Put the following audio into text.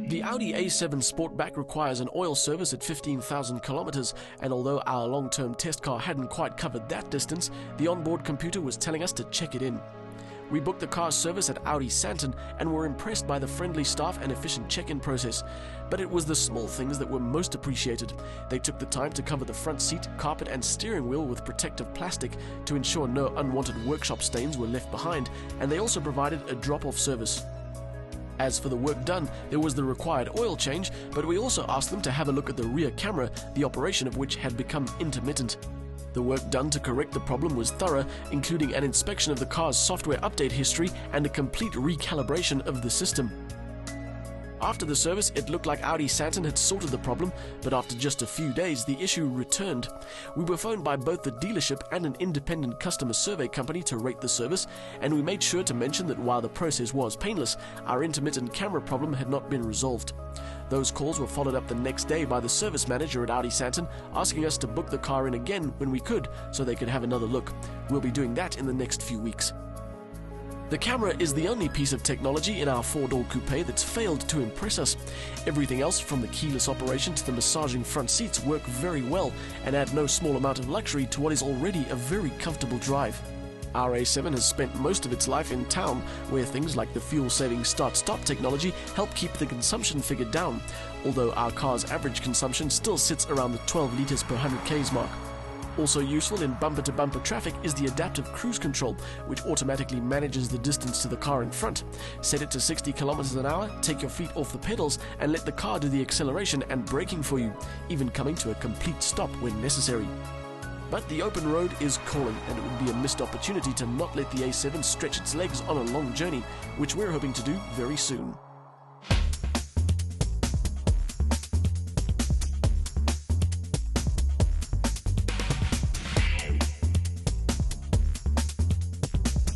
The Audi A7 Sportback requires an oil service at 15,000 kilometers, and although our long-term test car hadn't quite covered that distance, the onboard computer was telling us to check it in. We booked the car's service at Audi Santon and were impressed by the friendly staff and efficient check-in process. But it was the small things that were most appreciated. They took the time to cover the front seat, carpet and steering wheel with protective plastic to ensure no unwanted workshop stains were left behind, and they also provided a drop-off service. As for the work done, there was the required oil change, but we also asked them to have a look at the rear camera, the operation of which had become intermittent. The work done to correct the problem was thorough, including an inspection of the car's software update history and a complete recalibration of the system. After the service, it looked like Audi Santon had sorted the problem, but after just a few days, the issue returned. We were phoned by both the dealership and an independent customer survey company to rate the service, and we made sure to mention that while the process was painless, our intermittent camera problem had not been resolved. Those calls were followed up the next day by the service manager at Audi Santon, asking us to book the car in again when we could, so they could have another look. We'll be doing that in the next few weeks. The camera is the only piece of technology in our four-door coupe that's failed to impress us. Everything else, from the keyless operation to the massaging front seats, work very well and add no small amount of luxury to what is already a very comfortable drive. Our A7 has spent most of its life in town, where things like the fuel-saving start-stop technology help keep the consumption figure down, although our car's average consumption still sits around the 12 litres per 100 k's mark. Also useful in bumper-to-bumper traffic is the adaptive cruise control, which automatically manages the distance to the car in front. Set it to 60 kilometers an hour, take your feet off the pedals, and let the car do the acceleration and braking for you, even coming to a complete stop when necessary. But the open road is calling, and it would be a missed opportunity to not let the A7 stretch its legs on a long journey, which we're hoping to do very soon.